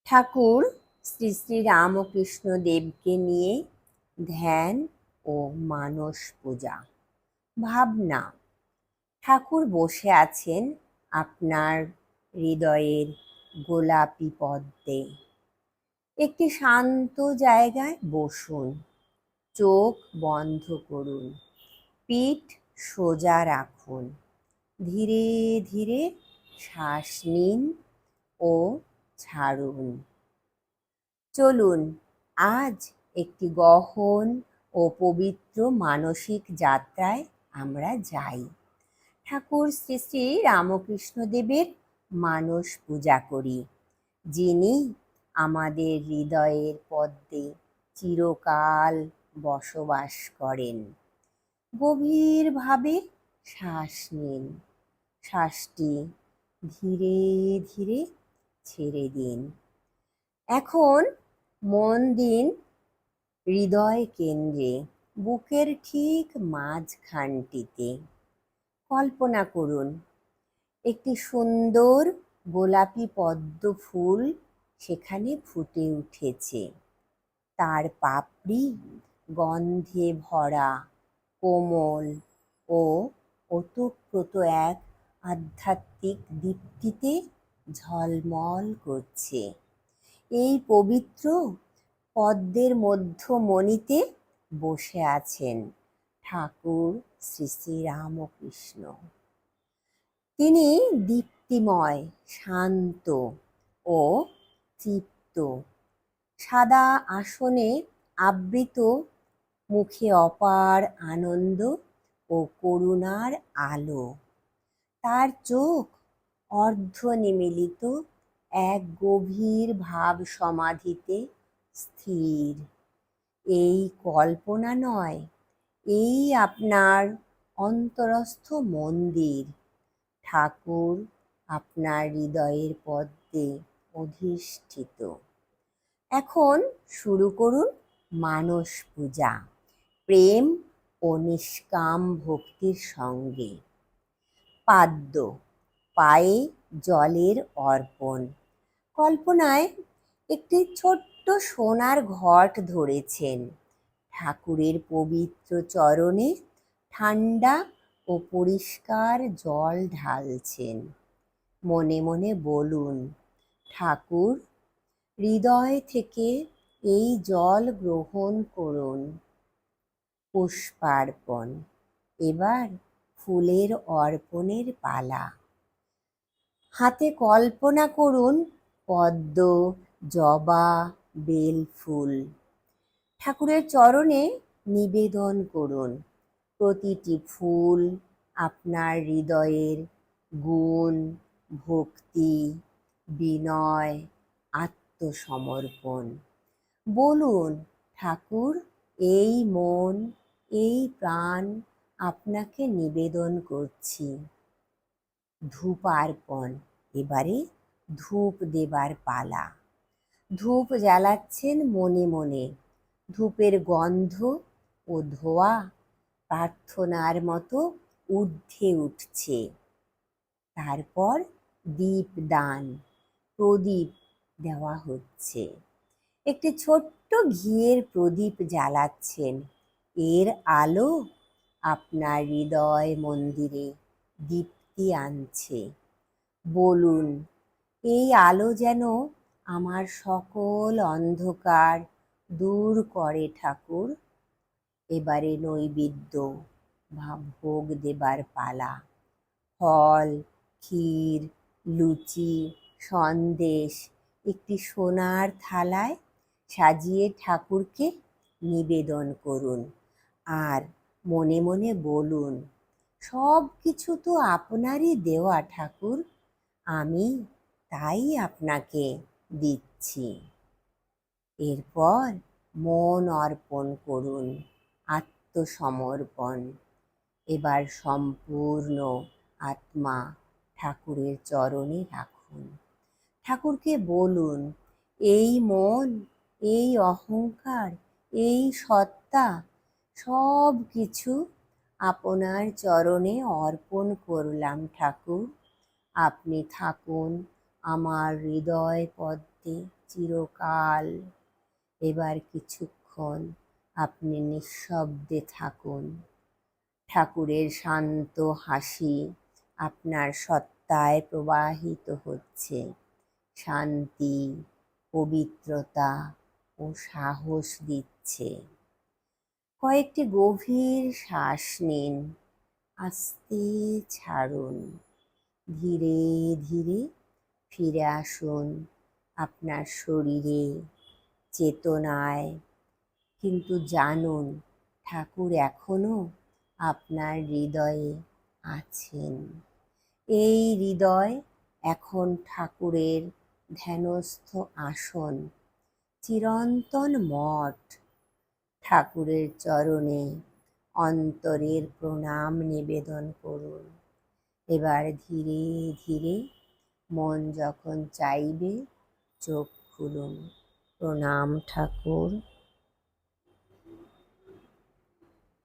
ঠাকুর শ্রী শ্রী রামকৃষ্ণ দেবকে নিয়ে ধ্যান ও মানস পূজা। ভাবনা। ঠাকুর বসে আছেন আপনার হৃদয়ের গোলাপি পদ্মে। একটি শান্ত জায়গায় বসুন, চোখ বন্ধ করুন, পিঠ সোজা রাখুন, ধীরে ধীরে শ্বাস নিন ও ছাড়ুন। চলুন আজ একটি গহন ও পবিত্র মানসিক যাত্রায় আমরা যাই। ঠাকুর শ্রী শ্রী রামকৃষ্ণদেবের মানস পূজা করি, যিনি আমাদের হৃদয়ের পদ্মে চিরকাল বসবাস করেন। গভীরভাবে শ্বাস নিন, শ্বাসটি ধীরে ধীরে ছেড়ে দিন। এখন মন দিন হৃদয় কেন্দ্রে, বুকের ঠিক মাঝখানটিতে। কল্পনা করুন একটি সুন্দর গোলাপি পদ্ম ফুল সেখানে ফুটে উঠেছে। তার পাপড়ি গন্ধে ভরা, কোমল ও ওতপ্রোত এক আধ্যাত্মিক দীপ্তিতে ঝলমল করছে। এই পবিত্র পদ্মের মধ্যমণিতে বসে আছেন ঠাকুর শ্রী শ্রী রামকৃষ্ণ। তিনি দীপ্তিময়, শান্ত ও তৃপ্ত। সাদা আসনে আবৃত, মুখে অপার আনন্দ ও করুণার আলো। তার চোখ অর্ধনিমীলিত এক গভীর ভাব সমাধিতে স্থির। এই কল্পনা নয়, এই আপনার অন্তরস্থ মন্দির। ঠাকুর আপনার হৃদয়ের পদ্মে অধিষ্ঠিত। এখন শুরু করুন মানস পূজা, প্রেম ও নিষ্কাম ভক্তির সঙ্গে। পাদ্য, পায়ে জলের অর্পণ। কল্পনায় একটি ছোট্ট সোনার ঘট ধরেছেন। ঠাকুরের পবিত্র চরণে ঠান্ডা ও পরিষ্কার জল ঢালছেন। মনে মনে বলুন, ঠাকুর, হৃদয় থেকে এই জল গ্রহণ করুন। পুষ্পার্পণ। এবার ফুলের অর্পণের পালা। হাতে কল্পনা করুন পদ্ম, জবা, বেল ফুল। ঠাকুরের চরণে নিবেদন করুন। প্রতিটি ফুল আপনার হৃদয়ের গুণ, ভক্তি, বিনয়, আত্মসমর্পণ। বলুন, ঠাকুর, এই মন, এই প্রাণ আপনাকে নিবেদন করছি। ধূপার্পণ। এবারে ধূপ দেবার পালা। ধূপ জ্বালাচ্ছেন মনে মনে। ধূপের গন্ধ ও ধোঁয়া প্রার্থনার মতো ঊর্ধ্বে উঠছে। তারপর দীপদান, প্রদীপ দেওয়া হচ্ছে। একটি ছোট্ট ঘিয়ের প্রদীপ জ্বালাচ্ছেন। এর আলো আপনার হৃদয় মন্দিরে দীপ্তি আনছে। বলুন, এই আলো যেন আমার সকল অন্ধকার দূর করে ঠাকুর। এবারে নৈবেদ্য বা ভোগ দেবার পালা। ফল, ক্ষীর, লুচি, সন্দেশ একটি সোনার থালায় সাজিয়ে ঠাকুরকে নিবেদন করুন। আর মনে মনে বলুন, সব কিছু তো আপনারই দেওয়া ঠাকুর, আমি তাই আপনাকে দিচ্ছি। এরপর মন অর্পণ করুন, আত্মসমর্পণ। এবার সম্পূর্ণ আত্মা ঠাকুরের চরণে রাখুন। ঠাকুরকে বলুন, এই মন, এই অহংকার, এই সত্তা, সব কিছু আপনার চরণে অর্পণ করলাম ঠাকুর। আপনি থাকুন আমার হৃদয় পদ্মে, চিরকাল। এবার কিছুক্ষণ আপনি নিঃশব্দে থাকুন। ঠাকুরের শান্ত হাসি আপনার সত্তায় প্রবাহিত হচ্ছে। শান্তি, পবিত্রতা ও সাহস দিচ্ছে। কয়েকটি গভীর শ্বাস নিন, আস্তে ছাড়ুন। ধীরে ধীরে ফিরে আসুন আপনার শরীরে, চেতনায়। কিন্তু জানুন, ঠাকুর এখনো আপনার হৃদয়ে আছেন। এই হৃদয় এখন ঠাকুরের ধ্যানস্থ আসন, চিরন্তন মঠ। ঠাকুরের চরণে অন্তরের প্রণাম নিবেদন করুন। এবার ধীরে ধীরে মন যখন চাইবে চোখ খুলুন। প্রণাম ঠাকুর।